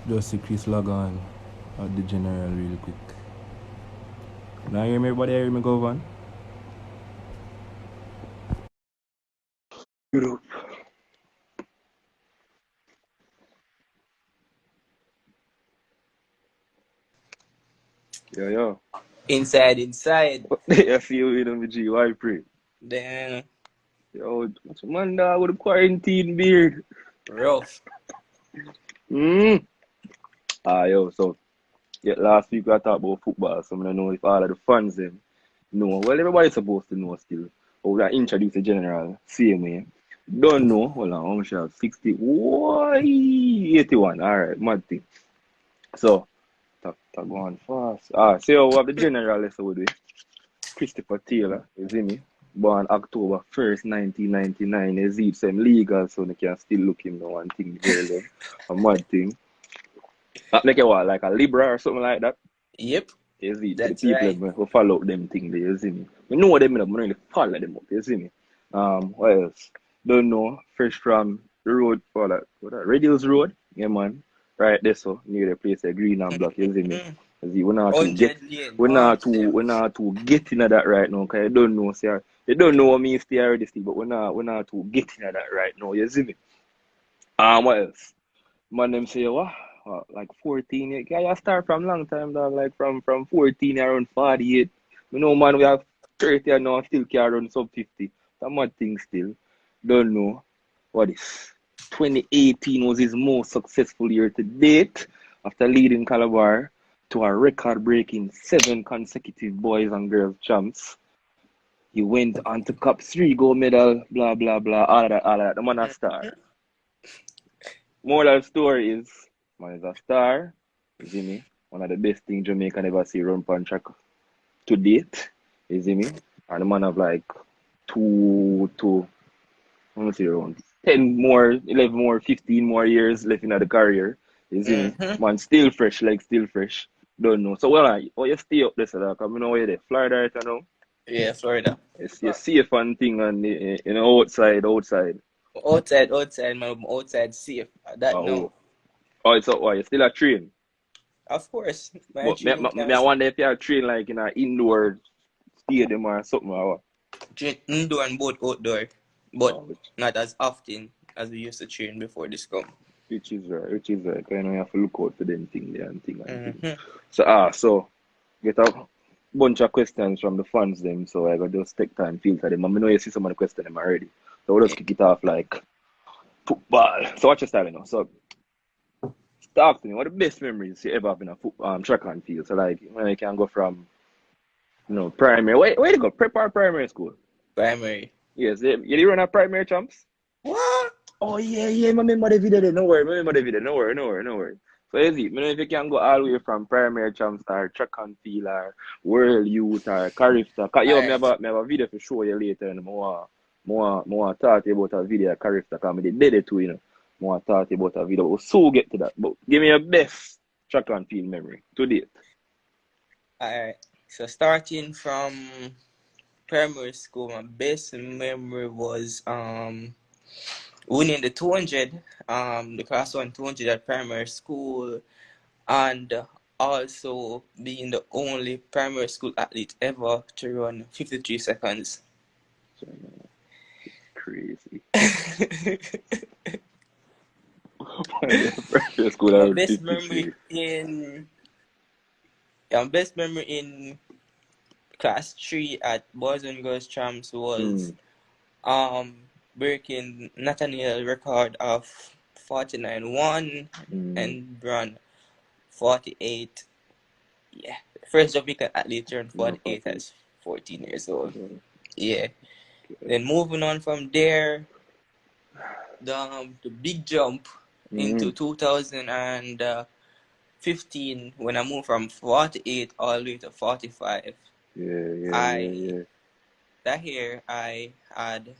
Just see Chris log on at the general real quick. Now hear me, everybody hear me go on? Group. Yo. Inside. What the F you in the GY pre? Then Yo, man dog with a quarantine beard. rough. Yo, so last week I talked about football, so I don't know if all of the fans them know. Well, everybody's supposed to know still. But we introduce the general same way. Don't know. Hold on, how much I have? 60. Why? 81. Alright, mad thing. So, talk going fast. So we have the general lesson with me. Christopher Taylor, you see me? Born October 1st, 1999. You see, it's legal, so they can still look him now and think very a mad thing. Like what, like a Libra or something like that? Yep. You see, That's the people right. who follow them thing there, you see me? We know them, but really follow them up, you see me? What else? Don't know, fresh from the road, what that, Radials Road, yeah man. Right there, so near the place, green and black, you see me? You see, we're not to get, 100 lane. we're not to get into that right now, cause you don't know, sir. You don't know what me stay already, but we're not to get into that right now, you see me? What else? Man, them say, what? Like 14 years. Yeah, you start from long time, dog. Like from 14 around 48. You know, man, we have 30 and now still carry around sub 50. That mad thing still. Don't know what is. 2018 was his most successful year to date after leading Calabar to a record-breaking 7 consecutive boys and girls champs. He went on to cup 3 gold medal, blah, blah, blah, all of that. The man a star. Moral of the story is, man is a star. You see me? One of the best things Jamaica never see run pan track to date. You see me? And the man have like let me see around 10 more, 11 more, 15 more years left in the career. You see me? Man, still fresh, like still fresh. Don't know. So, you stay up there, so that, because I know where they Florida right now. Yeah, Florida. You safe and thing and outside. Outside, man. Outside safe. That no. It's up. Why you still a train? Of course. My But training I camps. wonder if you train like in an indoor stadium or something or what. Train indoor and both outdoor. But Oh, not as often as we used to train before this come. which is right. Kind of you have to look out for them thing there and thing. Mm-hmm. So get a bunch of questions from the fans them. So I got just take time filter them. I know you see some of the questions them already. So we'll just kick it off like football. So watch your style now. So talk to me. What are the best memories you ever have in a track and field? So like when you can go from primary. Where you go? Prep or primary school? Primary. Yes, you run a primary champs? What? Oh yeah, I remember the video there. No worry. No worry. So you see, I don't know if you can go all the way from primary champs or track and field or world youth or Carifta. Yo, Alright. me have a video to show you later and more talk about a video of Carifta because I did it too, More talk about a video. We'll so get to that. But give me your best track and field memory to date. Alright. So starting from primary school, my best memory was winning the 200, the class 1 200 at primary school, and also being the only primary school athlete ever to run 53 seconds. Crazy. Primary school My around best 53. memory in class 3 at Boys and Girls Champs was breaking Nathaniel record of 49.1 and run 48. Yeah, first Jamaican athlete turned 48 at 14 years old. Yeah. Then moving on from there, the big jump into 2015 when I moved from 48 all the way to 45. That year I had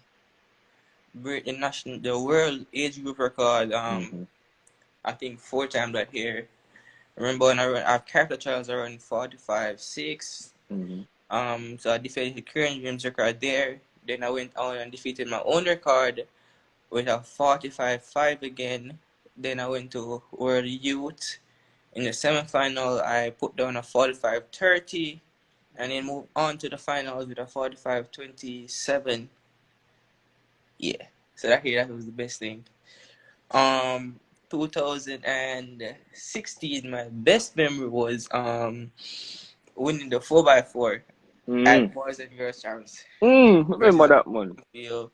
break the world age group record. I think 4 times that year. Remember when I carried the trials around 45.6. So I defeated the current dreams record there. Then I went on and defeated my own record with a 45.5 again. Then I went to World Youth. In the semifinal, I put down a 45-30, and then moved on to the finals with a 45-27. Yeah, so that was the best thing. 2016, my best memory was winning the 4x4 at Boys and Girls Champs Remember versus that, man. Yo.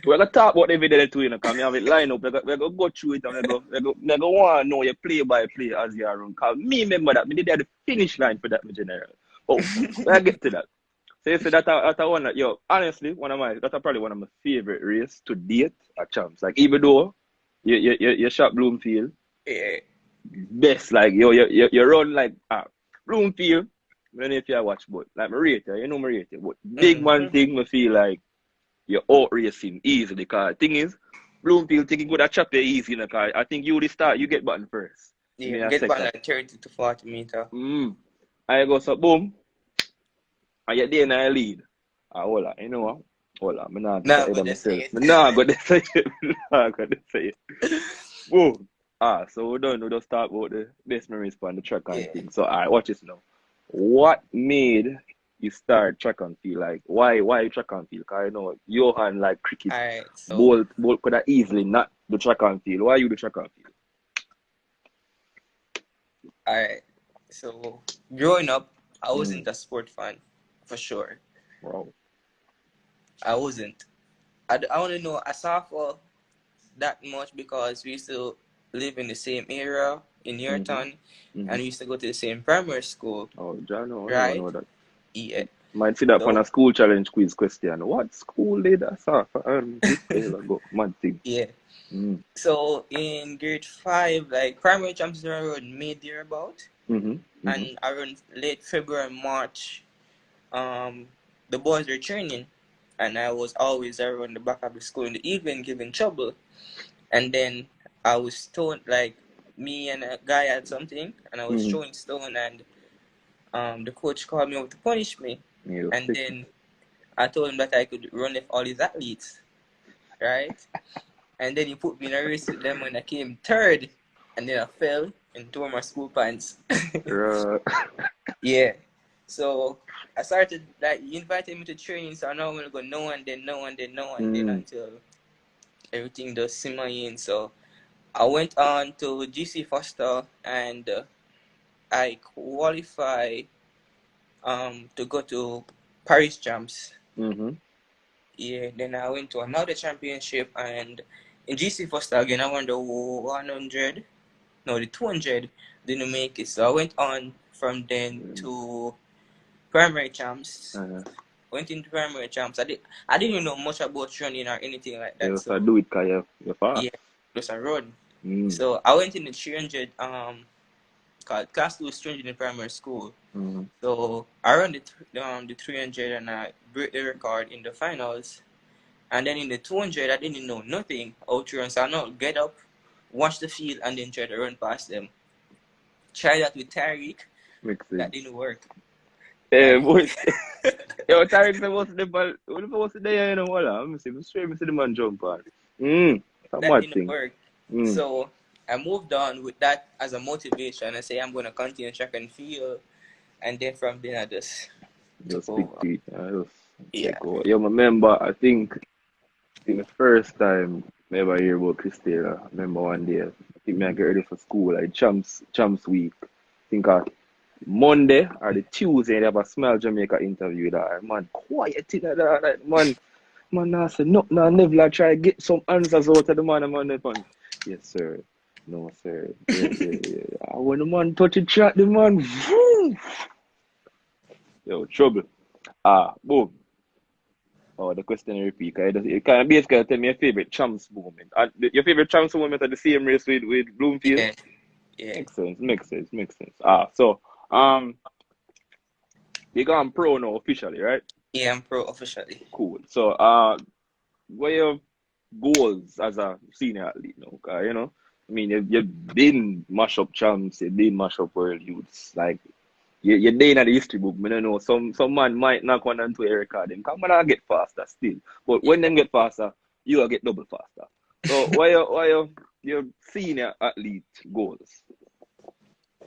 We're gonna talk about the video too, you know, because we have it line up. We're gonna go through it and we're gonna want to know your play by play as you are run. Because me remember that, me did have the finish line for that, my general. Oh, when I get to that. So you say that's one that, yo, honestly, that's probably one of my favorite race to date at Champs. Like, even though you shot Bloomfield, Yeah. best, like, you run like, Bloomfield, I don't know if you watch, but, like, my rate, you know my rate, but big man thing, me feel like, you out racing easily because the thing is, Bloomfield thinking could have chop you easy in the car. I think you the start, you get button first. Yeah, get back like 30 to 40 meter. I go so boom. And you're there in the lead. Hold on, you know what? Hold on, I'm not going to say it. I'm not going to say it. Boom. So we just talk about the best memories on the track and thing. So alright, watch this now. What made you start track and field? Like why track and field? Because I know Johan like cricket. Alright, so Bolt could have easily not the track and field. Why you the track and field? Alright. So growing up, I wasn't a sport fan for sure. Wow. I wasn't. I only know a softball that much because we used to live in the same area in Yorkton, and we used to go to the same primary school. Oh, John, right? I know that. Yeah. Might see that on a school challenge quiz question. What school did that suffer? Mad thing. Yeah. So in grade 5, like primary champs were around mid-year about, and around late February, March, the boys were training, and I was always around the back of the school in the evening giving trouble. And then I was stoned, like me and a guy had something, and I was throwing stone, and the coach called me over to punish me. And then I told him that I could run with all his athletes, right? And then he put me in a race with them when I came third, and then I fell and tore my school pants. Yeah. So I started, like, he invited me to training, so now I'm going to go no one, then until everything does simmer in. So I went on to GC Foster, and I qualified to go to Paris Champs. Yeah, then I went to another championship, and in GC Foster again, I won the 100, no, the 200, didn't make it. So I went on from then to primary champs. Went into primary champs. I didn't even know much about running or anything like that. So I do it because you're fast. Yeah, just a run. So I went in the 300, called class 2 300 in primary school. So I ran the 300 and I broke the record in the finals. And then in the 200, I didn't know nothing how to run. So I know get up, watch the field, and then try to run past them. Try that with Tariq. That didn't work. Yeah, boys. Yo, Tariq supposed to there, you know, I'm see the man jump on. That didn't work. So I moved on with that as a motivation. I say I'm going to continue track and field. And then from then I just took over. Yeah, I remember, I think the first time I ever hear about Chris Taylor, I remember one day, I think I get ready for school, like Champs week. I think Monday or the Tuesday, they have a Smile Jamaica interview that, man, quiet in that, like, man, I said, no, never try to get some answers out of the man. Yes, sir. No, sir. Yeah. When the man touch the chat, the man, whoo! Yo, trouble. Boom. Oh, the question repeat. You can basically tell me your favorite champs moment. Your favorite champs moment at the same race with Bloomfield? Yeah. Makes sense. So, you gone pro now officially, right? Yeah, I'm pro officially. Cool. So, what are your goals as a senior athlete now? You know, I mean, you've been mash up champs, you've been mash up world youths, like. You're there in the history book. I don't know. Some man might knock one and two a record. Them come on get faster still. But when them get faster, you will get double faster. So why you your senior athlete goals?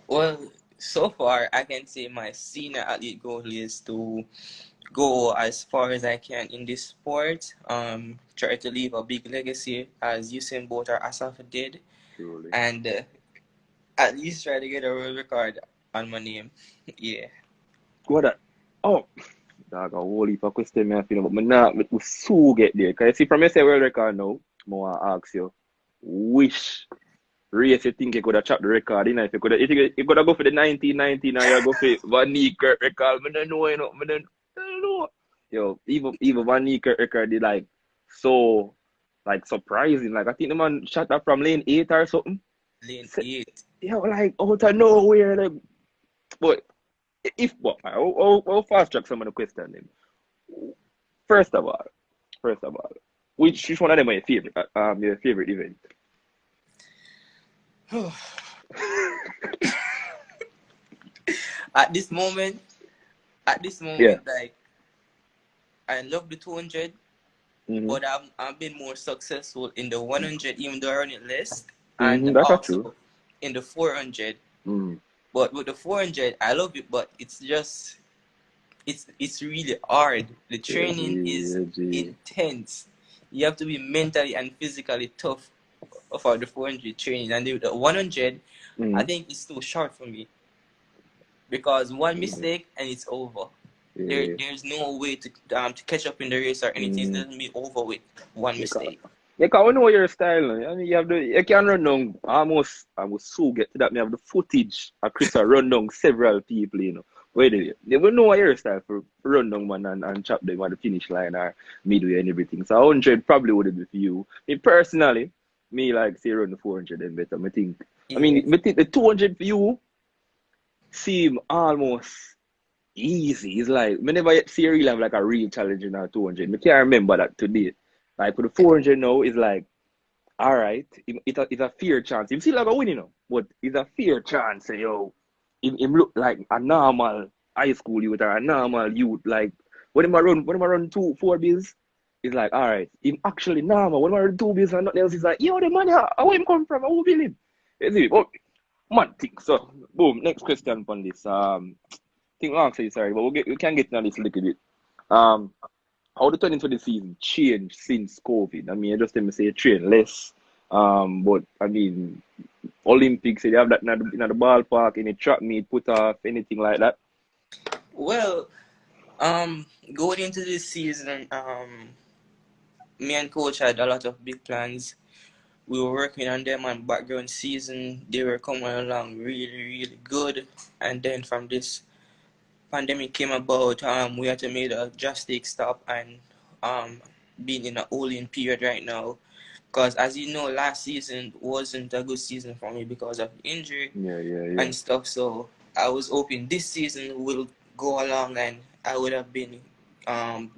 Well, so far, I can say my senior athlete goal is to go as far as I can in this sport. Try to leave a big legacy as Usain Bolt or Asaf did, Truly. and at least try to get a world record on my name. Yeah. What that? Oh, dog, a whole heap of question me I feel, but me not, me will so get there. Cause you see, from you say world record now, I want to ask you, which race you think you could have chopped the record, you know? If you could have go for the 1919 or you go for Van Niekerk record, I don't know, you know, I don't know. Yo, even Van Niekerk record did like so like surprising. Like I think the man shot that from lane 8 or something. Lane So, 8. yeah, like out of nowhere, like, but I'll fast track some of the questions then. First of all, which one of them are your favorite event? At this moment, Yeah. like I love the 200, but I've been more successful in the 100, even though I run it less, and That's not true. also in the 400. Mm. But with the 400, I love it, but it's just it's really hard. The training is intense. You have to be mentally and physically tough for the 400 training, and the 100, I think it's too short for me because one mistake and it's over. There's no way to catch up in the race or anything. It's going to be over with one mistake. Yeah, cause we know your style. I mean, you can run down almost. I will so get to that. Me have the footage of Chris run down several people. You know, where they will know your style for run down man and chop them at the finish line or midway and everything. So 100 probably would be for you. Me personally, me like say run the 400 then better. I think. Yeah. I mean, I think the 200 for you seem almost easy. It's like whenever you see a real have like a real challenge in our 200. I can't remember that today. Like for the 400 now, it's like, all right, it's a fair chance. You see like a win, you know, but it's a fair chance. Yo, it look like a normal high school youth or a normal youth. Like when I run 4 bills, it's like, all right, him actually normal. When I run 2 bills and nothing else, it's like, yo, the man, where him come from? I will believe him. You see, but man, think so. Boom. Next question on this. Think I'll say sorry, but we can get into this a little bit. How the 2020 season changed since COVID? I mean, I just let me say train less. But I mean, Olympics, they have that in the ballpark, any track meet, put off, anything like that. Well, going into this season, me and coach had a lot of big plans. We were working on them on background season. They were coming along really, really good. And then from this pandemic came about, we had to make a drastic stop and being in a holding period right now. Because as you know, last season wasn't a good season for me because of injury and stuff. So I was hoping this season will go along and I would have been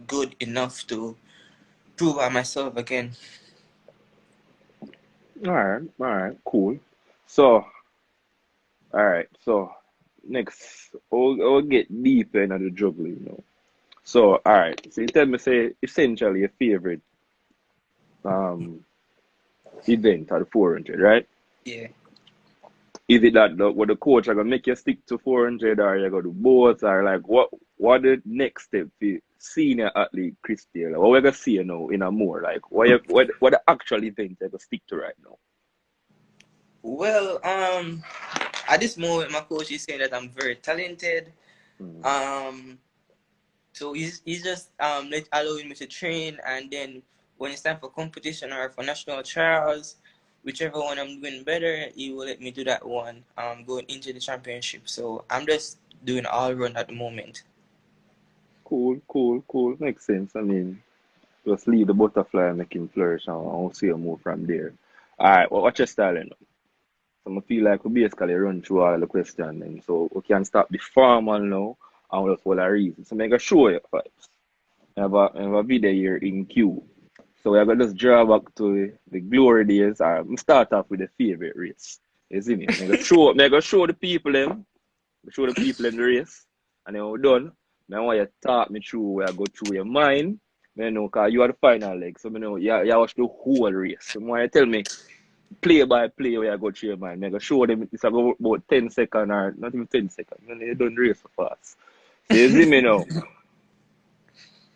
good enough to prove by myself again. All right, cool. So, all right, so next, we'll get deeper into the juggling, you know. So, all right, so you tell me, say, essentially your favorite event at the 400, right? Yeah. Is it that what the coach are gonna make you stick to 400 or you gonna do both or like what the next step for senior athlete Chris Taylor? What we're gonna see now in a more like what the actual event you're gonna stick to right now? Well, at this moment my coach is saying that I'm very talented. So he's just allowing me to train, and then when it's time for competition or for national trials, whichever one I'm doing better, he will let me do that one. Going into the championship. So I'm just doing all run at the moment. Cool. Makes sense. I mean, just leave the butterfly and make him flourish and I'll see you move from there. Alright, well, what's your style now? So I feel like we basically run through all the questions and so we can start the formal now and we'll follow a reason. So I'm gonna show you first. I have a video here in queue. So we're gonna just draw back to the glory days. Start off with the favorite race. You see me? I'm gonna show the people them. Show the people in the race. And then we're done. I want you to talk me through where I go through your mind. I know because you are the final leg. So I know you watch the whole race. So I want you to tell me play by play where I go through, man. I go show them it's about 10 seconds or not even 10 seconds. Man, they don't race so fast. So you see me now.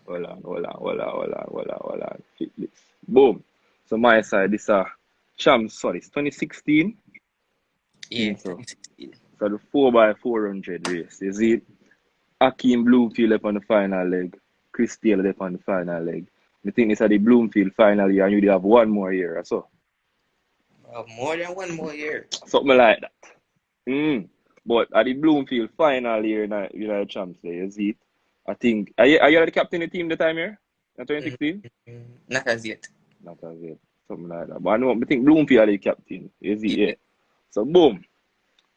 Hold on. Fit this. Boom. So my side, this champs, sorry, it's 2016. Yeah, So 2016. the 4x400 race. You see Akeem Bloomfield up on the final leg, Chris Taylor up on the final leg. I think this is the Bloomfield final year and you have one more year or so. More than one more year. Something like that. But at the Bloomfield final year in the champs there, you see it. I think are you the captain of the team the time here? In 2016? Not as yet. Not as yet. Something like that. But I think Bloomfield are the captain. You see, yeah. So boom.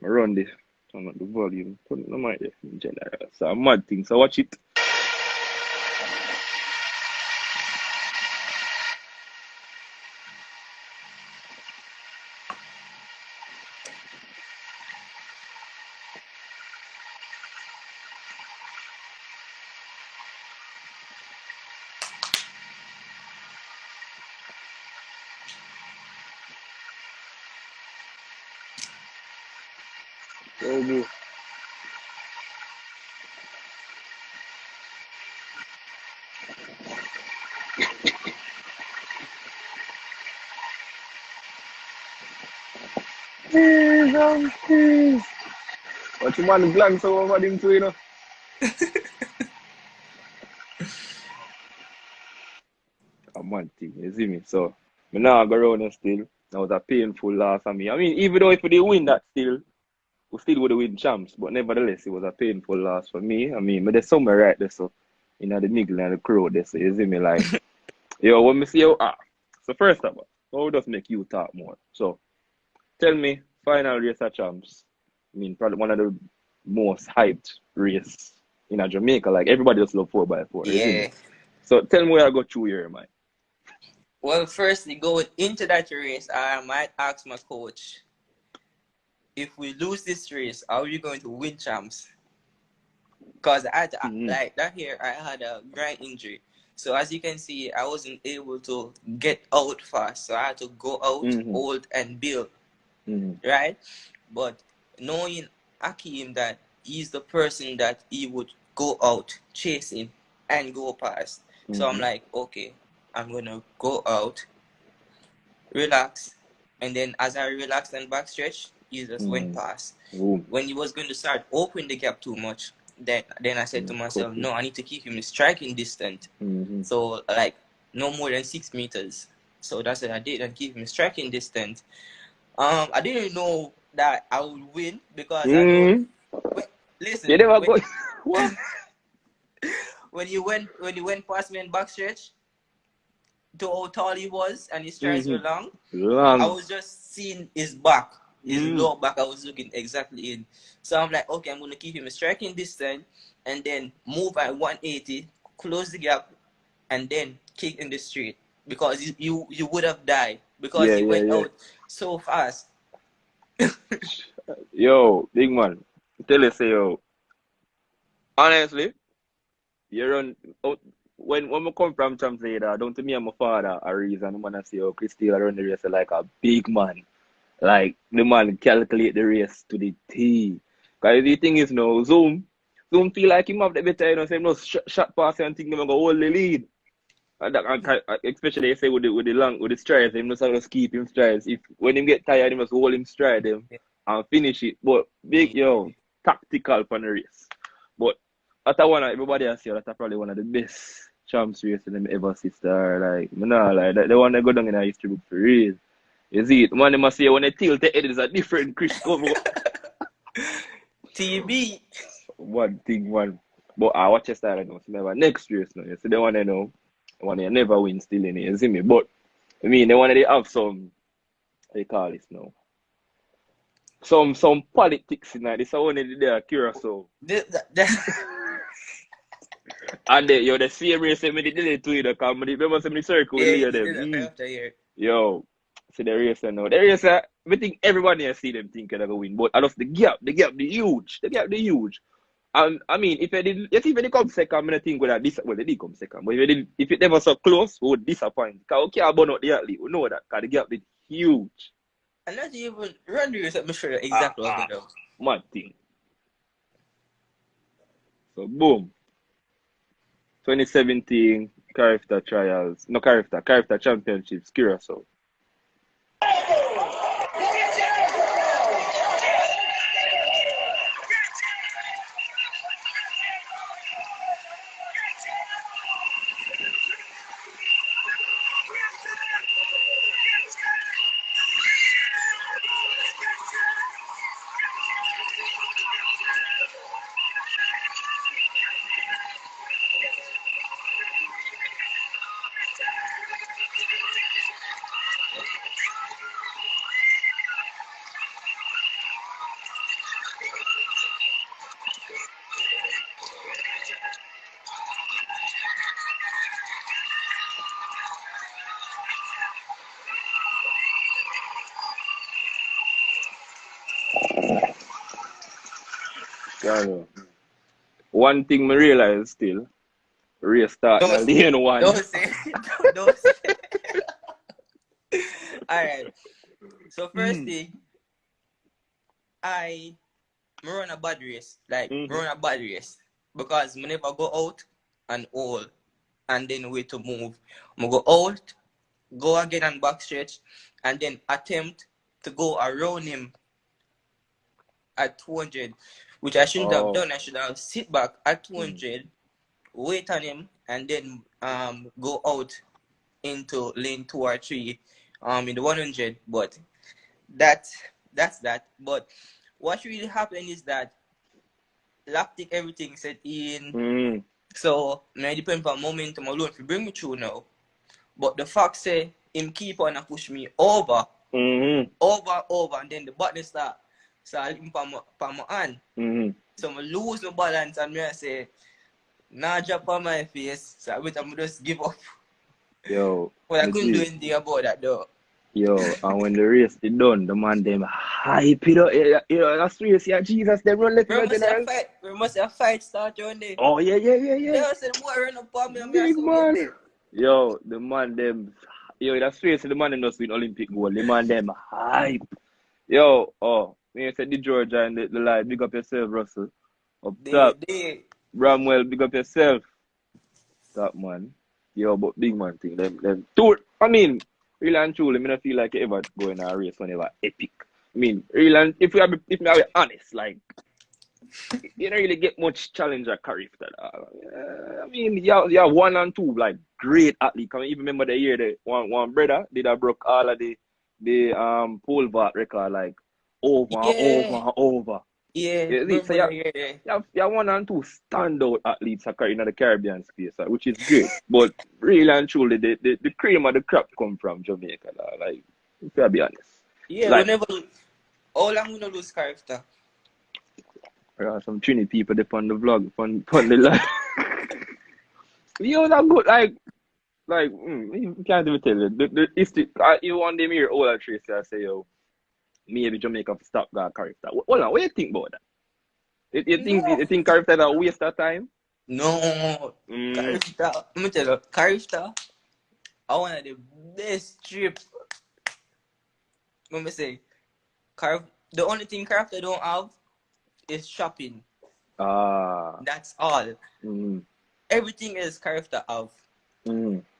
I run this. Turn up the volume. Put it on my there in general. So a mad thing. So watch it. Oh, no. Please. What you man glance over them two, you know? A mad thing, you see me? So, I now go around and still. That was a painful loss for me. I mean, even though if we did win that still, we still would have win champs. But nevertheless, it was a painful loss for me. I mean, but there's somewhere right there, so, you know, the niggle and the crowd there, so you see me like, yo, when me see you, so first of all, how does make you talk more? So, tell me, final race of champs. I mean, probably one of the most hyped race in a Jamaica. Like, everybody just love 4x4, isn't Yeah. it? So, tell me where I go through here, man. Well, firstly, going into that race, I might ask my coach, if we lose this race, are we going to win champs? Because I had to, like that year, I had a groin injury. So as you can see, I wasn't able to get out fast. So I had to go out, hold, and build. Right? But knowing Akeem that he's the person that he would go out chasing and go past. So I'm like, okay, I'm going to go out, relax. And then as I relaxed and backstretch, he just went past. When he was going to start opening the gap too much, then I said to myself, no, I need to keep him in striking distance. So like no more than 6 meters. So that's what I did, and keep him in striking distance. I didn't know that I would win because I know. Listen, you never go. What? when you went past me in backstretch, to how tall he was and his strides were long, I was just seeing his back, his lower back. I was looking exactly in. So I'm like, okay, I'm gonna keep him a striking distance and then move at 180, close the gap, and then kick in the street because you would have died because he went out so fast. Yo, big man, tell us, yo. Honestly, you run out. When we come from champs later, down to me and my father, a reason I'm gonna say, oh, Chris Taylor run the race like a big man. Like, the man calculate the race to the T. Because the thing is now, Zoom feel like him have the better, you know, say, no shot pass and think they're going to hold the lead. And that, especially, say, with the strides, he must just keep him strides. If when him get tired, he must hold him stride him and finish it. But big, tactical for the race. But that's one everybody has here, that's probably one of the best champs races them ever see. Like, the one that go down in our history book for real. You see it, man, they must say when they tilt the head is a different Chris cover. TB. One thing, one. But I watch your style now. So never next race now. You see the one I know. The one they never win still in it. You see me? But I mean the one they have some, they call this now. Some politics in that. This one they did there Curacao. And the same race me they did it to you, because remember some of the circle will lead them. Yo. See the race now. The race, I think everyone here see them think they're going to win. But I love the gap, the huge. And I mean, if they come second, I'm going to think that they did come second. But if it never so close, we would disappoint. Because we can't burn out the athlete. We know that, because the gap is huge. I'm not even run the race. I'm sure exactly what's going on. Mad thing. So boom. 2017 character trials. No character championships, Curacao. One thing I realize still, race start in lane one. Don't say. Don't say. Alright. So firstly, I run a bad race. Like run a bad race. Because I never go out and all and then wait to move. I go out, go again and backstretch, and then attempt to go around him at 200, which I shouldn't have done. I should have sit back at 200, wait on him, and then go out into lane 2 or 3 in the 100. But that's that. But what really happened is that lactic everything set in. So I depend on momentum alone to bring me through now. But the fact say him keep on and push me over, over, and then the button start him pa my hand. So I lose my balance and I say, nah drop on my face. So I just give up. Yo. But I couldn't do anything about that though. Yo, and when the race is done, the man them hype it up. You know, that's race, yeah, Jesus, they run left in general. We must have fight start on there. Oh, yeah. They said, boy, run up on me. Big man. Yo, the man them, yo, that's race, the man them just win Olympic gold. The man them hype. Yo, when you said the Georgia and the light, big up yourself, Russell. Up top. Bramwell, big up yourself. Top man. Yo, but big man thing, them two, I mean, really and truly, I don't feel like I ever go in a race whenever epic. I mean, really and if I be honest, like you don't really get much challenge at character. I mean, you have 1 and 2 like great athletes. I even remember the year that one brother did broke all of the pole vault record like over. Yeah, so you have 1 and 2 standout athletes in the Caribbean space, which is great. But really and truly, the cream of the crop come from Jamaica. Like, if I be honest. Yeah, like, whenever. How long we not lose character? There are some Trini people on the vlog, on the live. Yo, that good. You can't even tell you. You want them here, all Tracy, I say, yo, maybe Jamaica for stop that character. Hold on, what do you think about that? You think character is a waste of time? No. Character, let me tell you, character, I want the best trip. Let me say, the only thing character don't have is shopping. That's all. Everything else character have.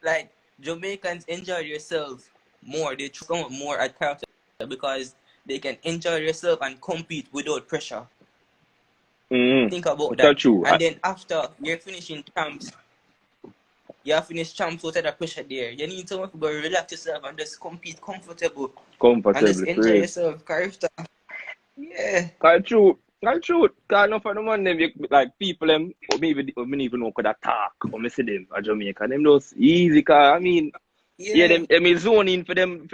Like, Jamaicans enjoy themselves more. They come more at character because they can enjoy themselves and compete without pressure. Think about that. True. And then after you're finishing champs, you finish champs without the pressure there. You need someone to go relax yourself and just compete comfortable. And just enjoy yourself. Character. Yeah. True. Because enough of the man, them, like people, them, or me even know could talk, or me see them at Jamaica, them those easy, cause I mean, them is zoning for them,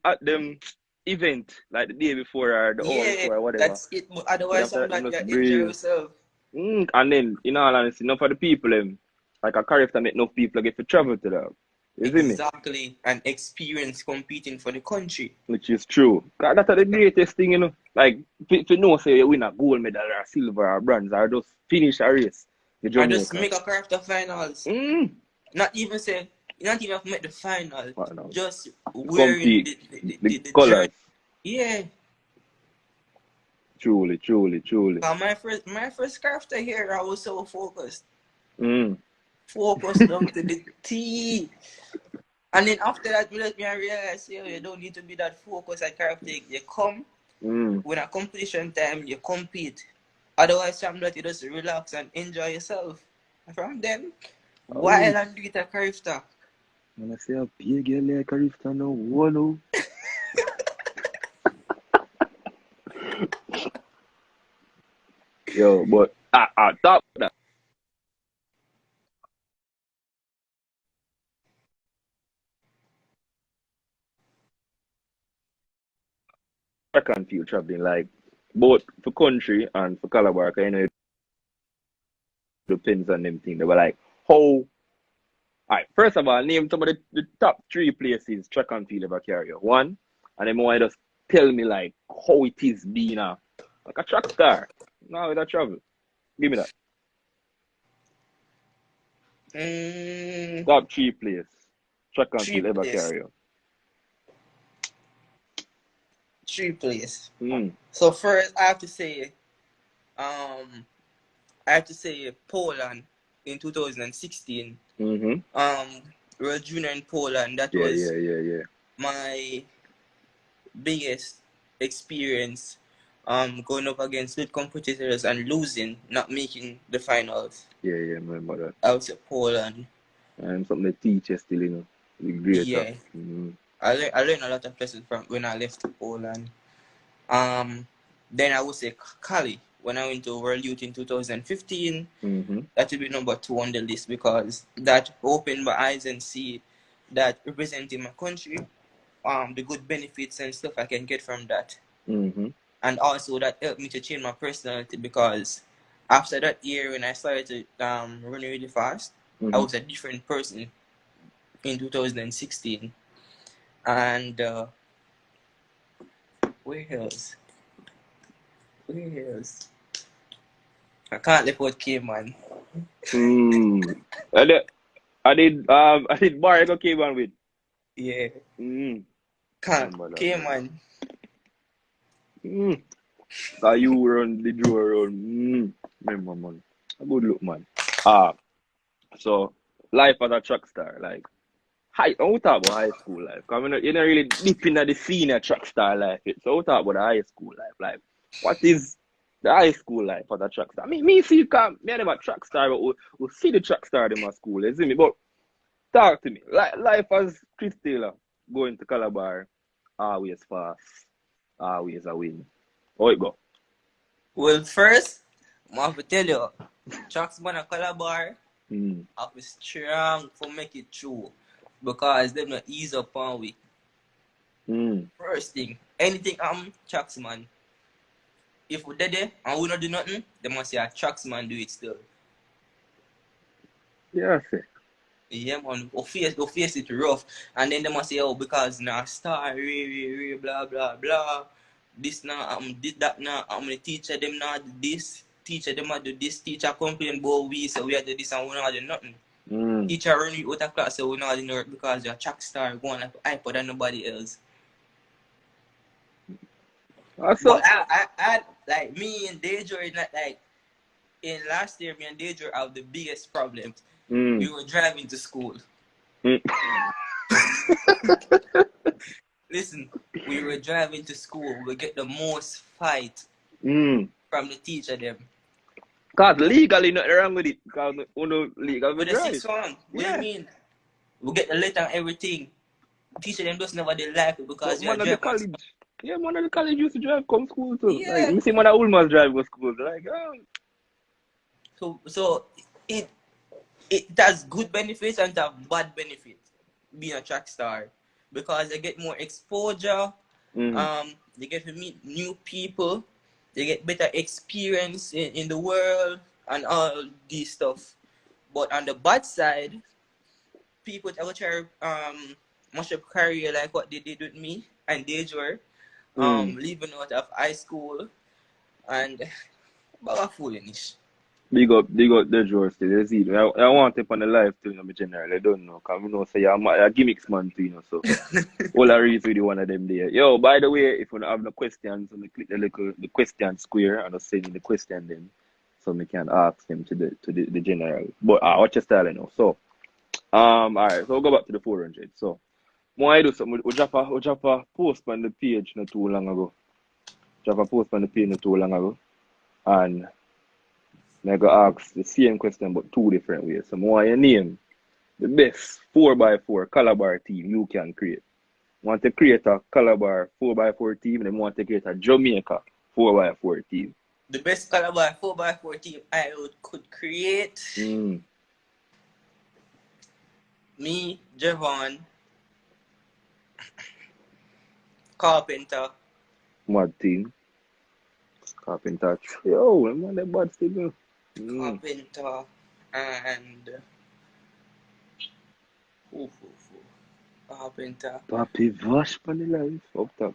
at them event, like the day before or the hour before or whatever. That's it, but otherwise, I'm like, you enjoy yourself. And then, in all honesty, enough of the people, them, like a character make enough people get to travel to them. Exactly, and experience competing for the country. Which is true. Cause that's the greatest thing, you know. Like, if you know, say you win a gold medal or silver or bronze or just finish a race. Or just make a character finals. Not even say, You don't even have to make the final. What now? Just wearing Compete. the The jersey. colors. Yeah. Truly. My first crafter here, I was so focused. Mm. Focused down to the T. And then after that, me I realized, you don't need to be that focused at crafting. You come, when a competition time, you compete. Otherwise, some that you just relax and enjoy yourself. And from then, while I'm doing a crafter. When I say a big girl like a rifter now, whoa. Yo, but top that. Track and field traveling, like both for country and for Calabar, 'cause, you know, it depends on them thing. They were like, how. Alright, first of all, name some of the top 3 places track and field ever carry you. One, and then want just tell me like how it is being like a track star. Now with a travel. Give me that. Top 3 place track and 3 field ever place. carry you. 3 place. So first, I have to say Poland in 2016. World Junior in Poland. That was my biggest experience. Going up against good competitors and losing, not making the finals. Yeah, remember that. Out of Poland. And something the teacher still, you know, the greater. Yeah. I learned a lot of lessons from when I left Poland. Then I would say Cali. When I went to World Youth in 2015, that would be number 2 on the list because that opened my eyes and see that representing my country, the good benefits and stuff I can get from that. And also that helped me to change my personality because after that year when I started to run really fast, I was a different person in 2016. And where else? I can't let out Cayman. I did bar go Cayman with. Yeah. Can't Cayman. You run the draw run. Remember, man. A good look, man. So life as a track star, like I don't talk about high school life. Cause you're not really deep into the senior track star life. So we talk about the high school life. Like, what is the high school life as a track star? Me see me and them a track star, but we see the track star in my school, you see me? But talk to me. Like life as Chris Taylor going to Calabar, always fast, always a win. How it go? Well, first, I have to tell you, Tracksman and Calabar have to strong for make it through because they not ease up on we. First thing, anything Tracksman. If we dead there and we not do nothing, they must say a Tracksman do it still. Yeah, I see. Yeah, man, we face it rough, and then they must say, oh, because now star, blah blah blah. This now, did that now. The teacher them now do this. Teacher them do this. Teacher complain about we, so we have to do this and we not do nothing. Teacher run you out of class, so we not do nothing because you're a track star going like iPod and nobody else. But I like me and Dejo, not like in last year, me and Dejo have the biggest problems. We were driving to school. Listen, we were driving to school. We get the most fight from the teacher them. Cause legally nothing wrong with it. Cause legal with the drive. 6 1. What do you mean? We get the letter and everything. Teacher them just never they like it because you're the college. Yeah, man of the college used to drive come school too. Yeah. Like, me see man of Ulmas drive go school. Like, So it has good benefits and have bad benefits being a track star because they get more exposure. They get to meet new people. They get better experience in the world and all this stuff. But on the bad side, people that try much of career like what they did with me and Dejo, leaving out of high school and about foolish. Big up the George still. You see, I want to on the live too, you know, me general. I don't know, because I know say I'm a gimmicks man too, you know, so all I read with one of them there. Yo, by the way, if you don't have no questions, so me click the question square and I'll send you the question then. So we can ask them to the general. But watch your style, you know. So alright, so we'll go back to the 400. So I do something, we drop a post on the page not too long ago. Drop a post on the page not too long ago. And I go ask the same question but two different ways. So more you name the best 4x4 Calabar team you can create. Want to create a Calabar 4x4 team, and want to create a Jamaica 4x4 team. The best Calabar 4x4 team I could create. Me, Javon, Carpenter. Mad team. Carpenter. Yo, I'm on the bad still. Carpenter and Carpenter. Papi Vash on the life up top.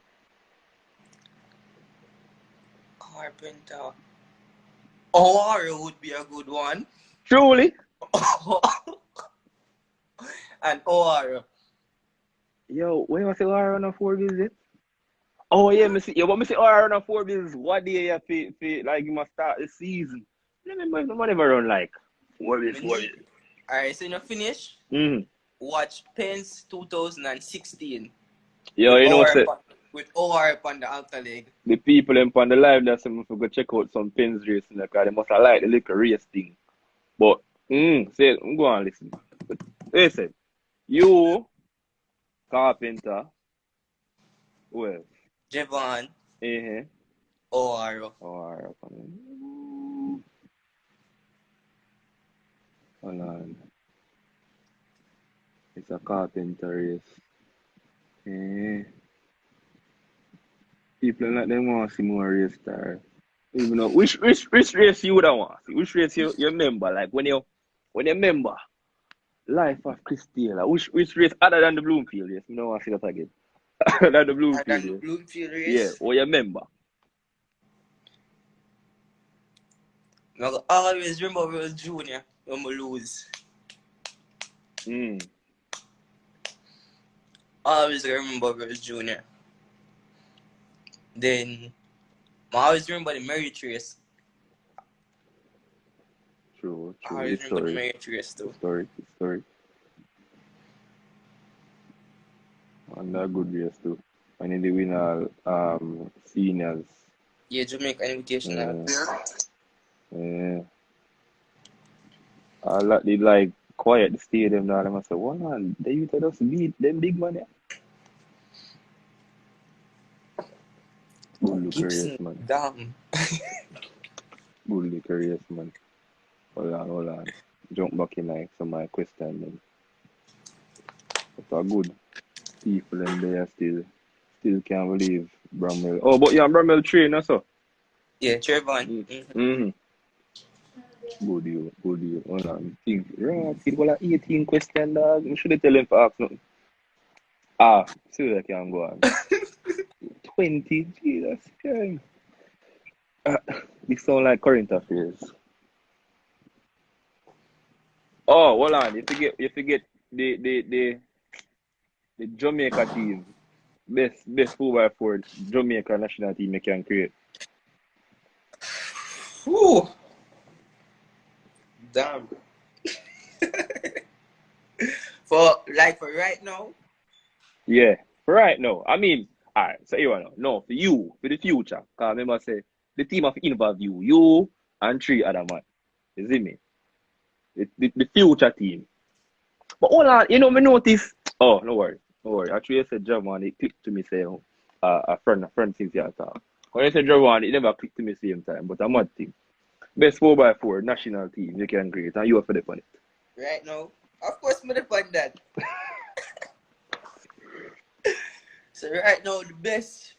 Carpenter. O'Hara would be a good one. Truly. And O'Hara. Yo, when you say O'Hara on a 4 visit? Oh yeah, me see. Yeah, but me say O'Hara on a 4 visit. What day you feel like you must start the season? Remember, no never run like 4 visit. Alright, so you finish? Watch Pence 2016. Yo, you know say with OR on the outer leg. the people on the live that's if we go check out some Pens racing because they must have like the little race thing. But say go on listen. Listen, you Carpenter, well, Javon, OR. OR. Hold on. It's a Carpenter race. People like them want to see more race star. Even though which race you would want to see? Which race you remember? Like when you remember Life of Chris Taylor. Which race other than the Bloomfield race? You don't want to see that again. Other than the Bloomfield race. Yeah, or you remember. I always remember we was junior when we lose. Always remember we was junior. Then I always remember the merit race. True. I always remember the merit race too. Historic. And a good race too. And in the winner seniors. Yeah, Jamaica Invitational. Yeah. I like quiet the stadium now. I say, "What man? They used to just beat them big man." Good look race, man. Damn. Good look race, man. Hold on. Jump back in like some of my question then. But are good people in there still can't believe Bramwell. Oh, but yeah, Bramwell train also. Yeah, Trevon. Good deal. Hold on. Think, right, it was like 18 question, dog. You should tell him to ask nothing. See that can go on. 20, Jesus Christ. This sound like current affairs. Oh, hold on. You forget the Jamaica team. Best 4x4 Jamaica national team you can create. Whew. Damn. For right now? Yeah, for right now. I mean, alright, so you know, no, for you, for the future. Because remember say the team of involve you and 3 other man. You see me? The future team. But hold on, you know, me notice. Oh, no worry. Actually, I said Javon, it clicked to me say a friend since you talk. When I said Javon, it never clicked to me same time, but a mad thing. Best 4x4 national team you can create, and you have to depend it. Right now? Of course, me depend that. So right now, the best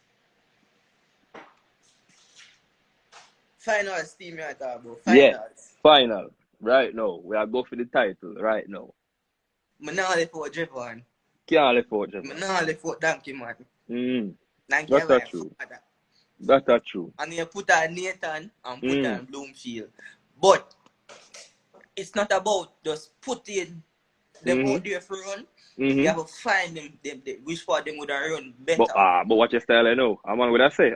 finals team you are talking about. Finals. Yeah, final. Right now. We are going for the title right now. I'm not left for Javon. Can't left out Javon. I'm not left for Donkey, man. That's true. That's true. And you put on Nathan and put on Bloomfield. But it's not about just putting them out there for run. You have to find them which part them would run better. But watch your style, I know. A man would I say,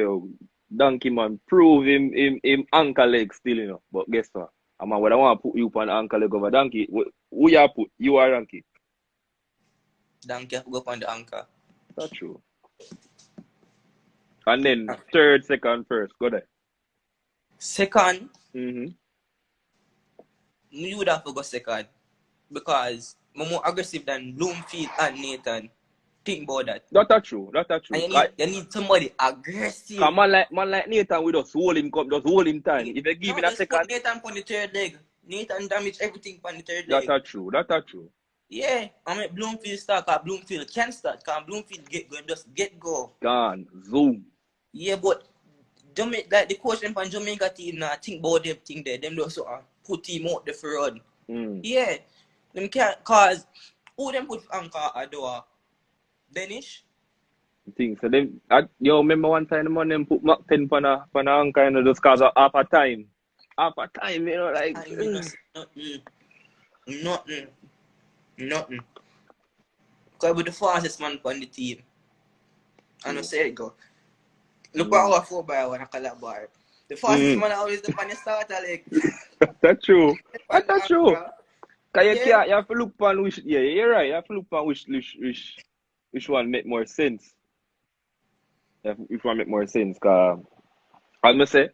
oh, donkey man, prove him ankle leg still, you know. But guess what? A man would I want to put you on ankle leg over donkey. Who you put? You are donkey. Donkey have to go on the anchor. That's true. And then third, second, first. Go there. Second, you would have to go second. Because I'm more aggressive than Bloomfield and Nathan. Think about that. That's true. And you need somebody aggressive. Come man like Nathan, we just hold him time. If they give him a second. Put Nathan on the third leg. Nathan damage everything on the third leg. That's true. Yeah, I mean Bloomfield start, because Bloomfield can start, because Bloomfield get going, just get go. Gone, zoom. Yeah, but like the coach from Jamaica team now think about them thing there. Them just put him out the front. Yeah. Them can't cause who them put anchor at door? Danish? Thing. So them you remember one time the man them put Mac 10 pan a anchor, you know, just cause of half a time. Half a time, you know, like Nothing. Because with the fastest man on the team. And I say it go. Look at our 4x1 a collab bar. The fastest man always the on the starter leg. That's true. That's true. Cause you have to look on which you're right. You have to look on which one make more sense. Which one make more sense, cause I must say,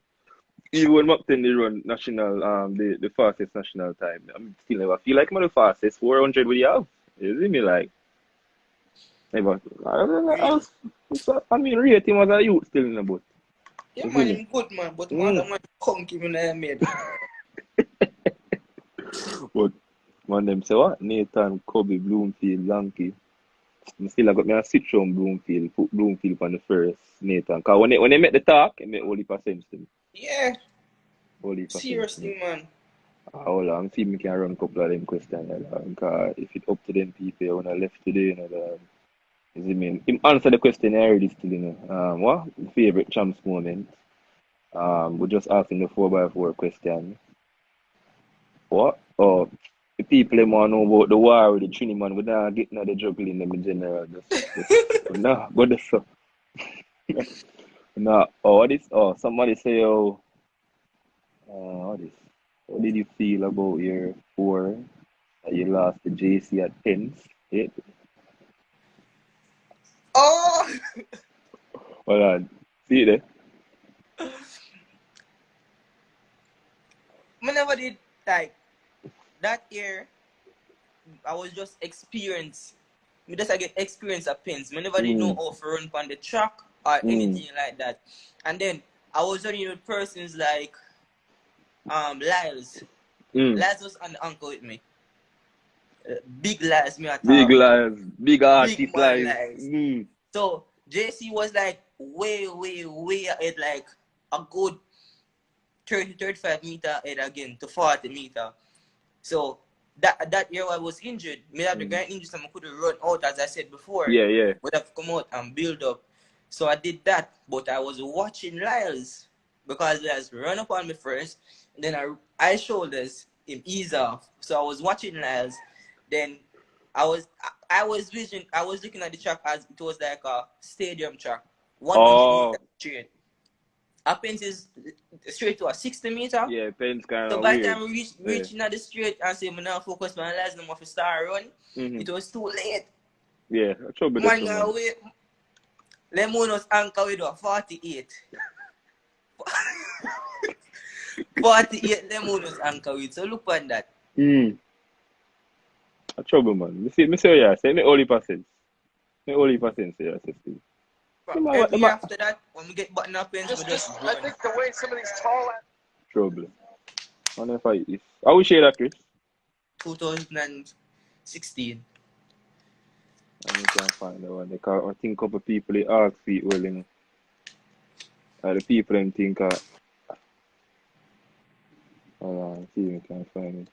even when Moncton they run national the fastest national time, I still never feel like I'm the fastest 400 with you have. You see me like never I mean rate him as a youth still in the boat. Yeah man, good man, but man conky in the made. But man them say what? Nathan, Kobe, Bloomfield, Yankee. I still got me a switch on Bloomfield, put Bloomfield on the first, Nathan. Cause when they make the talk, it make all the sense to me. Yeah. Seriously, man. Hold on, see me can run a couple of them questions. Cause if it's up to them people when I left today, you know, you see me. Him answer the question I already still, you know. What? Favorite champs moment? We're just asking the 4x4 question. What? Oh, the people them want to know about the war with the Trini man. We're not getting the juggling them in general. No, but that's so. No, what is? Somebody say, what is? What did you feel about your 4 that you lost the JC at Pence? Yeah. Oh! Hold on. See it there? I never did, like, that year, I was just experience. I get experience at Pence. I never did know how to run on the track or anything like that. And then, I was running with persons like, Lyles. Lyles was on the anchor with me. Big Lyles, me at Big Lyles. Big artist Lyles. So, JC was like way ahead, like a good 30-35 meter ahead again to 40 meter. So, that year I was injured. Me had the grand injury, so I couldn't run out, as I said before. Yeah. Would have come out and build up. So, I did that, but I was watching Lyles. Because Lyles run up on me first, and then I shoulders him ease off. So I was watching Lyles. Then I was looking at the track as it was like a stadium track. 100 meter straight. Pence is straight to a 60 meter. Yeah, Pence kind of. So by the time we reaching at the straight and say, I'm now focus on Lyles no more for start run, it was too late. Yeah, trouble. Man, wait. Lemonos anchor with a 48. 48 Lemonos anchor with. So look on that. A trouble, man. Me say yeah, say me only percent. Me only percent say yeah, still. Every year after that, when we get button up ends, we just I think the way some of these tall trouble. I never fight this. I will share that, Chris. 2016. I can't find that one. I think a couple people they ask feet well, you know. The people them think hold on, see if I can find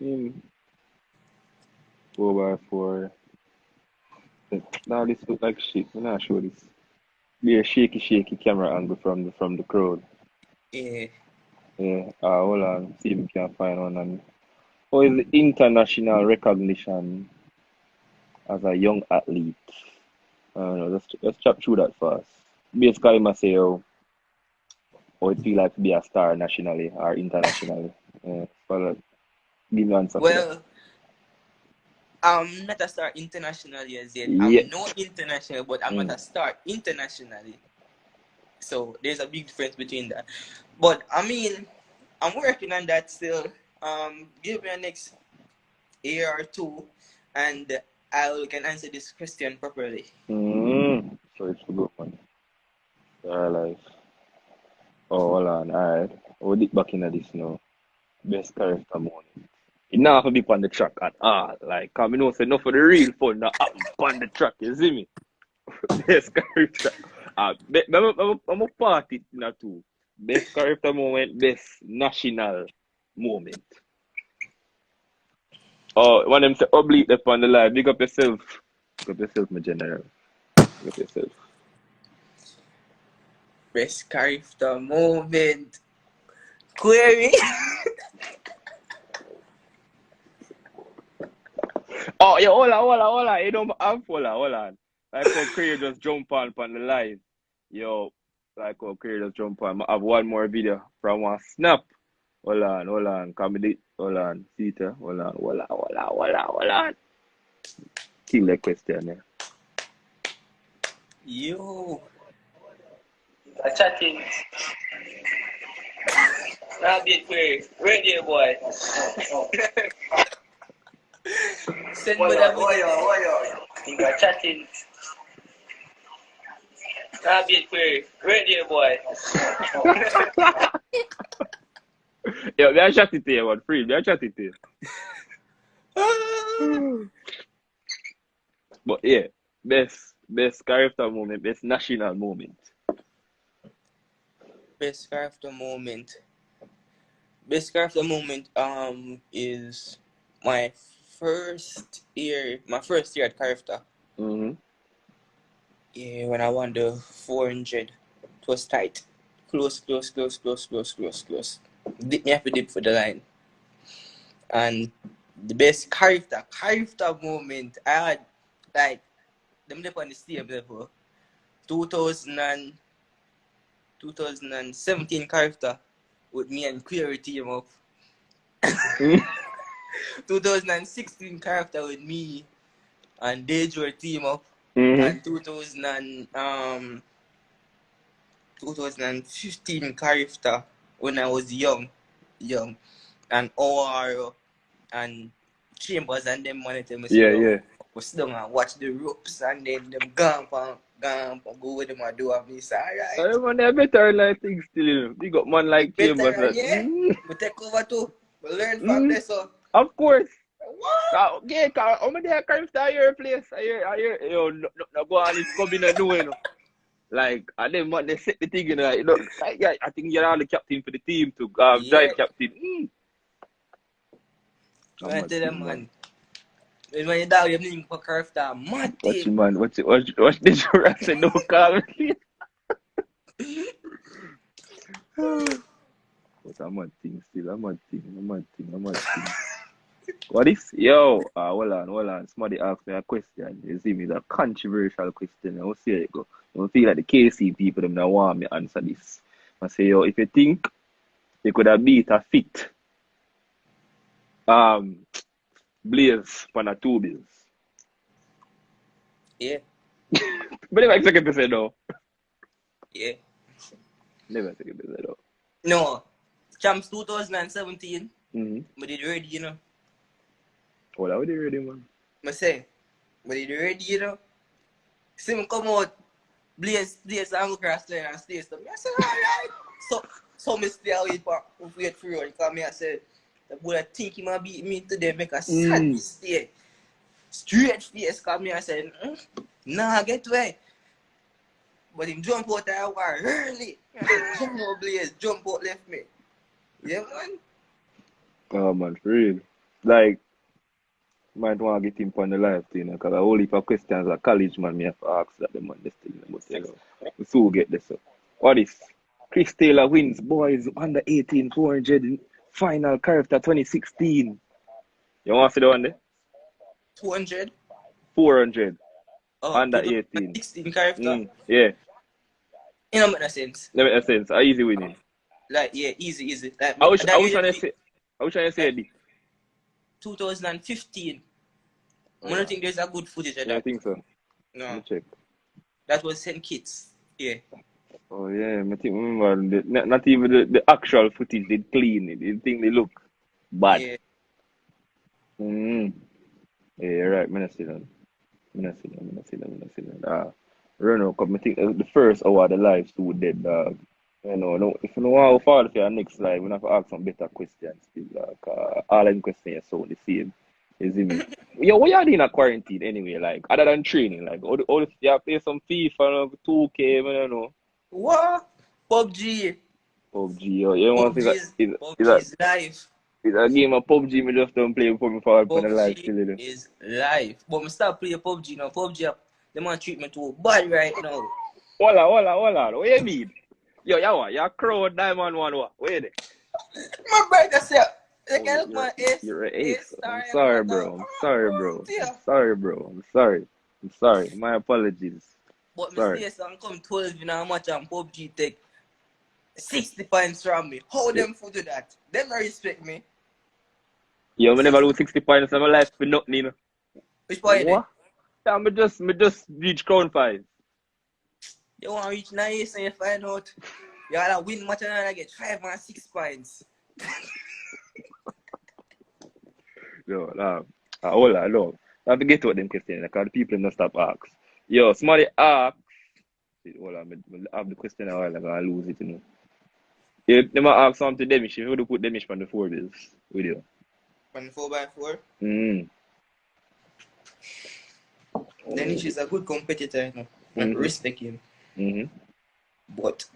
it. 4x4. Now this look like shit. I'm not sure this. Be a shaky camera angle from the crowd. Yeah. Yeah, hold on, see if we can find one. And how is the international recognition as a young athlete? Let's chat through that first. Basically, I must say how it feel like to be a star nationally or internationally. Yeah, so give me an answer for that. Well, I'm not a star internationally as yet. Yeah. I'm no international, but I'm not a star internationally. So there's a big difference between that. But I mean, I'm working on that still. Give me a next year or two, and I can answer this question properly. So it's a good one. Like, hold on, alright. We'll dip back into this now. Best character moment. It not have to be on the track at all. Like, cause me know say enough for the real fun that happen on the track, you see me? Best character. I'm a party in a two. Best character moment, best national moment. Oh, one of them say oblique up on the live. Big up yourself. Big up yourself, my general. Big up yourself. Best character moment. Query. Oh, yeah, hold on. You don't have hold on. Like how Career just jump on the live. Yo, like how Career just jump on. I have one more video from one snap. Hold on. Come with it. Hold on. See it? Hold on. Kill the question there. Yo. Chatting. Now bit query. Radio boy. Send me that video. You got chatting. Now bit query. Radio boy. Yo, we are chatting to you, man. Free. We are chatting to you. But yeah, best character moment, best national moment. Best character moment. Best character moment is my first year at character. Yeah, when I won the 400. It was tight. Close. Me have to dip for the line. And the best character moment I had, like, them dip on the same level. 2017 character with me and Query team up. 2016 character with me and st.georges team up. And 2015 character when I was young, and OR and Chambers and them monitor me. Yeah. Was sit down and watch the ropes and then them go with them and do and me say, alright. I man, they better like things still, you know. Big up man like Chambers. Better, yeah. We take over too. We learn from this. So. Of course. What? Okay, how many characters are your place? I hear, yo, no go on, it's coming and doing, you know. Like, and then what they set the thing, you know, I think you're all the captain for the team to drive captain. I tell them, man. When you down, you need to curve that mad Watch team. man, watch the Jura say no call me. But I'm a thing still, I'm a thing. What is? Yo, hold on. Somebody asked me a question. You see me, the controversial question. I'll see it go. I don't feel like the KC people them now want me answer this. I say, yo, if you think you could have beat a fit Blaze on a 2 bills. Yeah. But never expect to say no. Yeah. Never expect to say no. No. Champs 2017. Mm-hmm. I did ready, you know. Oh, that was ready, man. I say, I did ready, you know. See me come out, Blaze and cross line and stay stuff. I said, alright. So me stay away wait for you because me I said, the boy think he might beat me today, make a sad mistake. Straight face, because me I said, nah, get away. But him jump out there early. Jump out Blaze, jump out left me. Yeah, man. Oh, man, for real. Like, might want to get him on the live thing, because I only for questions at college, man, me have to ask that the man this thing. But, you know, we soon get this up. What is? Chris Taylor wins boys under 18 400 final character 2016. You want to see the one there? 200. 400 Oh, under 18. 2016 character. Yeah. You know, make no sense. That makes sense. Easy winning. Like, yeah, easy. Like, I was trying to say it. 2015. I don't think there's a good footage of that. Yeah, I think so. No. Let me check. That was St. Kitts. Yeah. Oh yeah, I think remember not even the actual footage they clean it. The thing they look bad. Yeah. Yeah, you're right. I'm not see that. Renault Cup, I think the first hour of the live so dead, dog. You know, no, if you know how far for your next live, we have to ask some better questions. Like, all them questions are so the same. You see me? Yo, what you doing in a quarantine anyway? Like, other than training, like, all you have to play some FIFA, 2K, I don't know. What? PUBG. PUBG, yo. You want to see PUBG is live. It's a game of PUBG, I just don't play before me fall upon the live still. PUBG is live. But I start playing PUBG now. PUBG, they want treat me too bad right now. Hold on. What you mean? Yo, you're crow diamond one, what? Where they? My brother said, they can look my ace. You're an ace. I'm sorry, bro. I'm sorry. My apologies. But my say some come 12 you know how much and PUBG take 60 points from me. How them for do that? Them not respect me. Yo, I never lose 60 points in my life for nothing, you know. Which point? What? Yeah, me just reach crown 5. You want to reach 9 and you find out you gotta win much and I get 5 and 6 points. No, hold on, no. I have to get to them questions because the people don't stop ask. Yo, somebody ask. Hold on, I have the question a while ago, I lose it, you know. You never ask something to Demish, you would put Demish on the 4 bills video. On the 4x4? Mm-hmm. Demish is a good competitor, you know. I respect him. Mm-hmm. But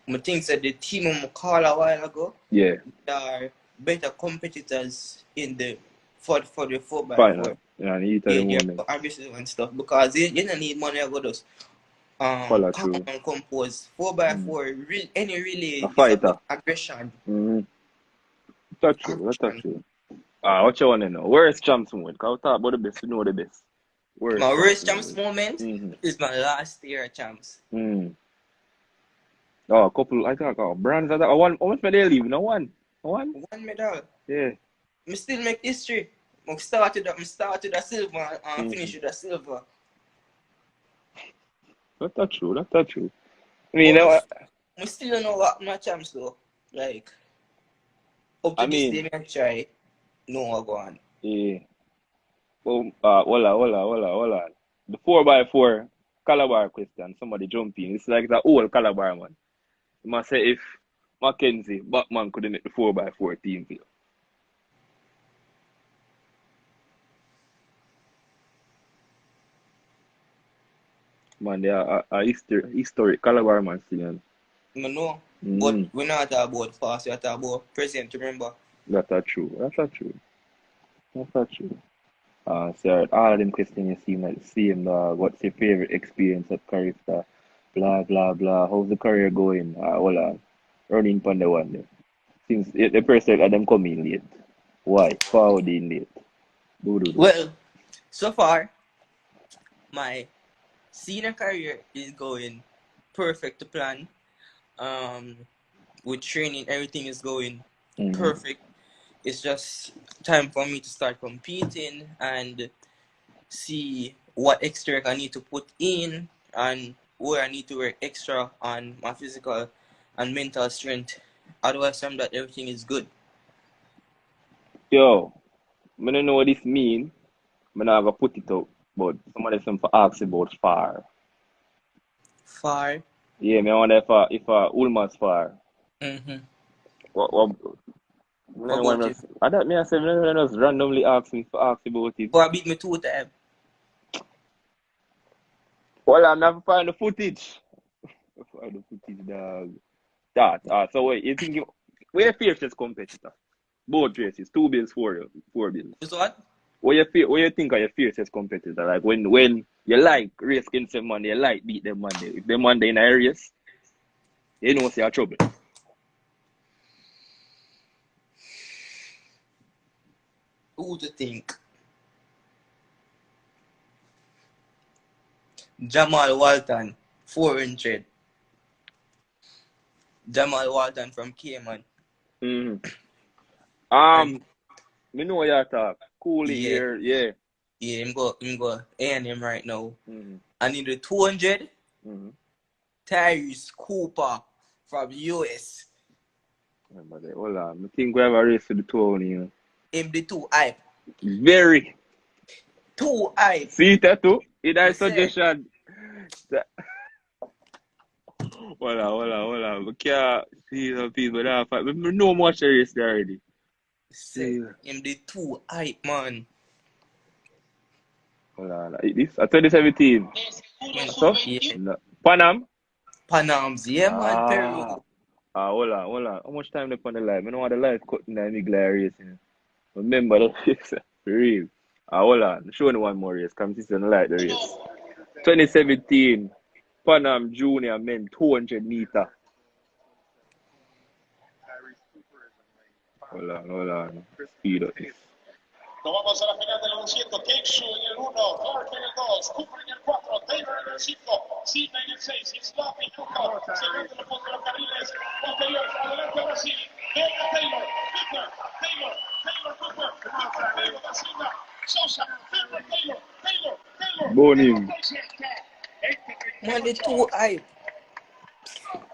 I think that the team I called a while ago, yeah, they are better competitors in the for the 4x4. Final. Yeah, and you tell them aggressive and stuff because you don't need money to go just follow through and compose 4x4 any really a fighter. Aggression. That's true. What you want to know? Where's champs moment? Because we talk about the best, we know the best. My worst champs moment is my last year champs. Oh, a couple, I think, brands. How much medal leave? No one. One medal. Yeah. I still make history. I started a silver and finish with a silver. That's true. I mean, I still don't know what my champs though. Like, up to this day, I try. No, I go on. Yeah. Well, hold on. The 4x4 Calabar question, somebody jump in. It's like the old Calabar man. You must say if Mackenzie, Batman couldn't make the 4x4 team field. Man, they are a historic Calabar man still. No. But we're not talking about fast, we're talking about present, remember? That's true. Sir, all of them questions seem like the same. What's your favorite experience at Carifta? Blah, blah, blah. How's the career going? Hold on. Running on the one there. Since the person let them come in late. Why? Forward in late. Well, so far, my senior career is going perfect to plan. With training, everything is going perfect. It's just time for me to start competing and see what extra I need to put in and where I need to work extra on my physical and mental strength. Otherwise, that everything is good. Yo, I don't know what this means. I'm not going to put it out, but somebody asked about far. Far? Yeah, I wonder if Ulma's far. What I don't mean I said just randomly ask about it. But I beat me 2 times. Well, I'm never find the footage. Dog. So wait, you think we're fiercest competitor? Both races, 2 bills, 4 bills. What? What you think are your fiercest competitor? Like when you like race against them Monday, you like beat them Monday. If them Monday in a race. You know, see a trouble. Who to think? Jamal Walton, 400. Jamal Walton from Cayman. Me know your talk. Coolly Yeah. here, yeah. Yeah, him go A&M right now. Mm-hmm. And in the 200, Tyrese Cooper from US. Remember that. Hold on. I think we have a race for the 200, you know. Him the 2 hype. Very. 2 hype. See that too? In that Yes, sir. suggestion. Hold on. We can't see some people that fight. We know much the race there already. Say, him the 2 hype, man. Hold on. This? I 2017. So? Yeah. Panam? Yeah, man, Peru. Hold on. How much time left on the live? I don't want the live cutting that nigga race. You know? Remember that race. For real. Hold on. Show me one more race. Come see the light the race. 2017. Panam Junior men 200 meter. Hold on. Speed up this. Nos vamos a la final de los 200. Keishu en el 1, Clark en el 2, Cooper en el 4, Taylor en el 5, Sidney en el 6, Islam y Luca. Segundo los fondos de los carriles. Posteriores, adelante Brasil. Venga Taylor, Taylor da Silva, Sosa, Taylor. Boning. Man, the 2 hype.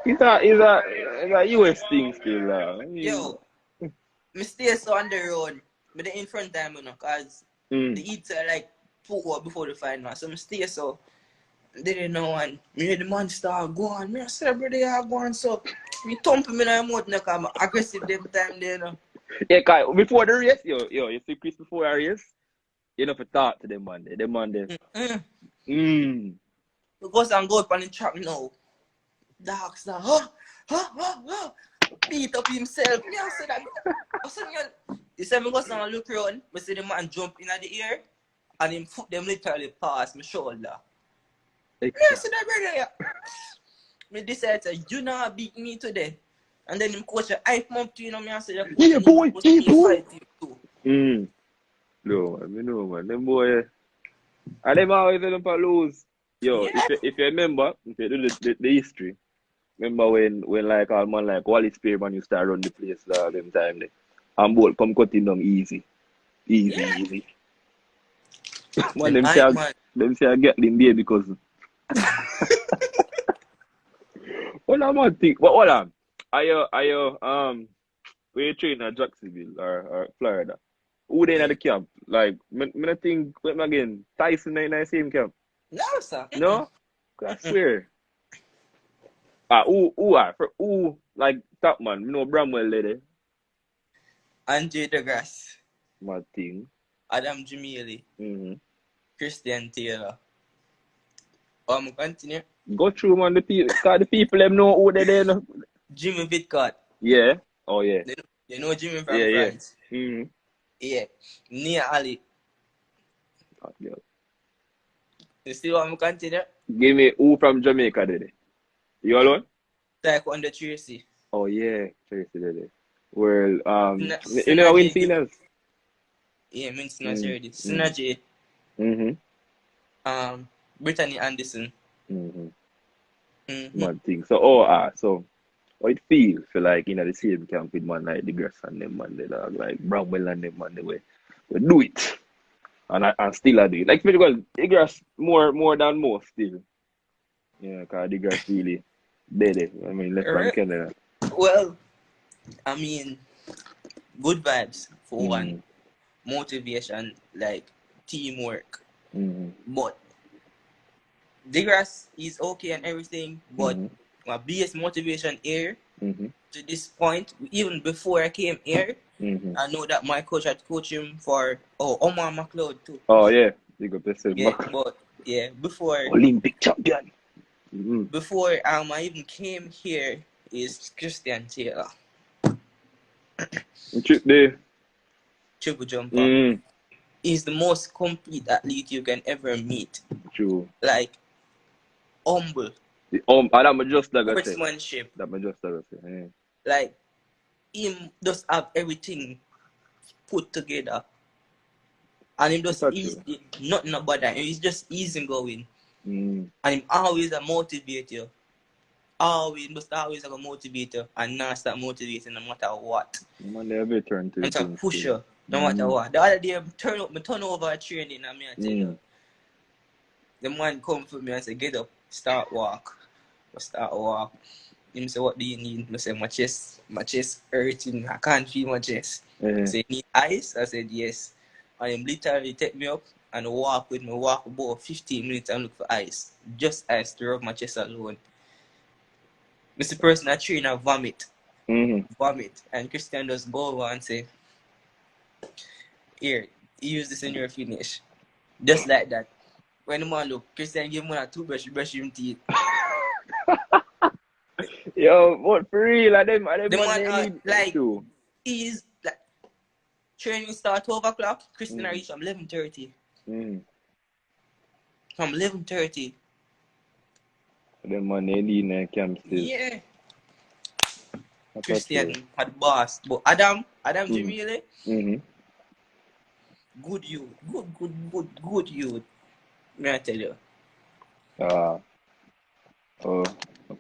It's a US thing still. Yo, me stay so on the road. But the in front time, you know, because the Eats are like 2 hours before the final. So I stay so. They didn't know one. Me hear the man start go on. Me I say, brother, you go on. So me thump him in the mouth because I'm aggressive every time there, you know. Yeah, Kai, before the race, you see Chris before the race, you know, to talk to them man. Them man there. Because I'm going on the track now. Dark star, beat up himself. Me I say that. I say, you see me go and look around, I see the man jump in the air, and him foot them literally past my shoulder. Me I say that, brother. Me decide to, you not beat me today. And then him coach hype him up to, you know, me I say, yeah, boy. Too. No, man. Them boy, and them always them for lose. Yo, Yeah. if you remember, if you do the history, remember when like all man like Wally Spearman used to run the place them time there. And both come cutting down easy. Man, them say I get them there because hold on, man, think. But hold on. Are you where you train at Jacksonville or Florida? Who they in the camp? Like me think again, Tyson in the same camp. No, sir. No? I swear. Who like top man, you know Bramwell lady. Andre DeGrasse. Mad thing. Adam Jamili. Christian Taylor. Continue. Go through man, the people them know who they there. No? Jimmy Vidcott. Yeah. Oh yeah. You know Jimmy from France. Yeah. Yeah. Nia Ali. Yeah. You still want me to continue? Give me who from Jamaica did it. You alone? Taekwondo Tracy. Oh yeah, Tracy did it. Well, you know Synergy. win seniors? Yeah, I mean Synergy. Brittany Anderson. Mad thing. So so how it feel for like the same camp with man like the grass and them man they like Bramwell and them man they we do it. And still I do it. Like because the grass more than most still. Yeah, because the grass really dead. I mean left from Canada. Well, I mean good vibes for one. Motivation, like teamwork. But DeGrasse is okay and everything, but my biggest motivation here to this point, even before I came here, I know that my coach had coached him for Omar McLeod too. Oh yeah, you got the same. Yeah, but yeah, before Olympic champion. Before I even came here is Christian Taylor. Triple jumper. He's the most complete athlete you can ever meet. True. Like humble. That me just like I say. Sportsmanship. That me just like I say. Yeah. Like, him just have everything put together. And him just That's easy, true. nothing about that. He's just easy going. Mm. And him always a motivator. Always like a motivator and not stop motivating no matter what. Man, they have a turn to It's a things. pusher, no matter what. The other day, me turn over a training and I tell you, the man come for me and say, get up, start walk. I start walk. Him say, what do you need? I say, my chest hurting. I can't feel my chest. He say, need ice? I said, yes. And him literally take me up and walk with me, walk about 15 minutes and look for ice. Just ice to rub my chest alone. Mr. Person I train and vomit. Vomit. And Christian just go over and say, here, use this in your finish. Just like that. When the man look, Christian give him a toothbrush, brush him teeth. Yo, what for real? The man like, he's like, training start 12 o'clock, Christian reach from 11:30. From 11:30. The man they need in camp still. Yeah. Christian had boss. But Adam Jamile, good youth. Good youth. May I tell you? I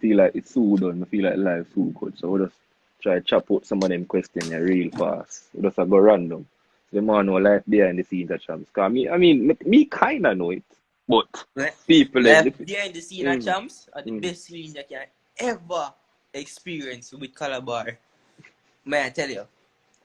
feel like it's so done. I feel like life so good. So we'll just try to chop out some of them questions real fast. We'll just go random. So the man know life behind the scenes at Champs. Cause me kinda know it. But people life behind the scene at Champs are the best feeling that you can ever experience with Calabar. May I tell you?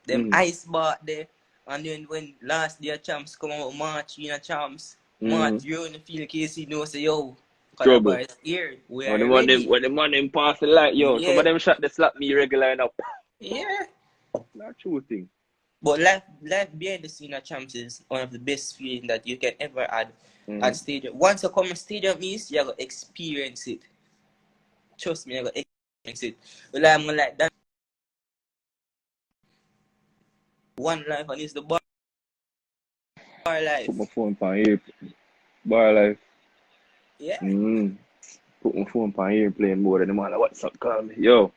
Them ice bath there. And then when last day Champs come out March in a Champs, March you're in the field case you know say yo. Trouble. Is here. When the man pass the light, yo, some of them shot they slap me regular enough. Yeah. Not true thing. But life behind the scene at Champs is one of the best feeling that you can ever add at stadium. Once you come to stadium East, you're gonna experience it. Trust me, you're gonna experience it. Well, I'm like that. One life and it's the bar life. Put my phone on here. Bar life. Yeah. Put my phone on airplane mode and the man like, what's up, call me. Yo,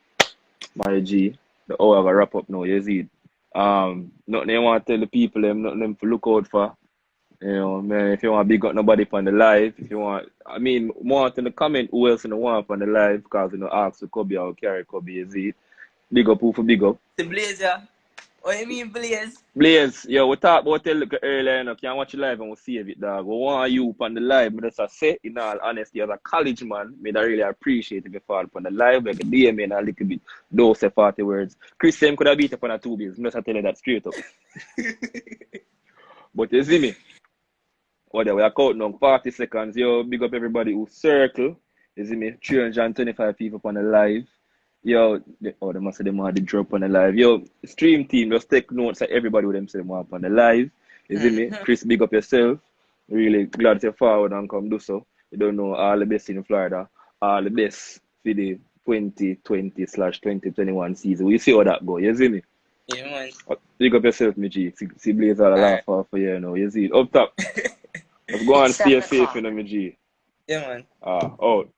my G, the hour have a wrap up now, you see. Nothing you want to tell the people nothing them to look out for. You know, man, if you want to big up nobody on the live, if you want more in the comment who else in the want on the live, because ask for Kobe or carry Kobe, you see. Big up who for big up. The Blazer. What you mean, Blaze? Blaze, yo, we talked about it earlier, you can't watch it live and we'll save it, dog. We want you on the live, but as I say, in all honesty, as a college man, I really appreciate if you fall upon the live, like a DM in a little bit, those 40 words. Chris Sam could have beat up on a 2 bills, I'm just telling you that straight up. But you see me? We are counting on 40 seconds, yo, big up everybody who circle, you see me? 325 people on the live. Yo, they must say they want the drop on the live. Yo, stream team, just take notes of everybody with them say they want on the live. You see me? Chris, big up yourself. Really glad to forward and come do so. You don't know all the best in Florida. All the best for the 2020/2021 season. We see how that go. You see me? Yeah, man. Big up yourself, me G. See Blazer all laugh off for you now. You see it? Up top. Let's go and stay safe, me G. Yeah, man. Out.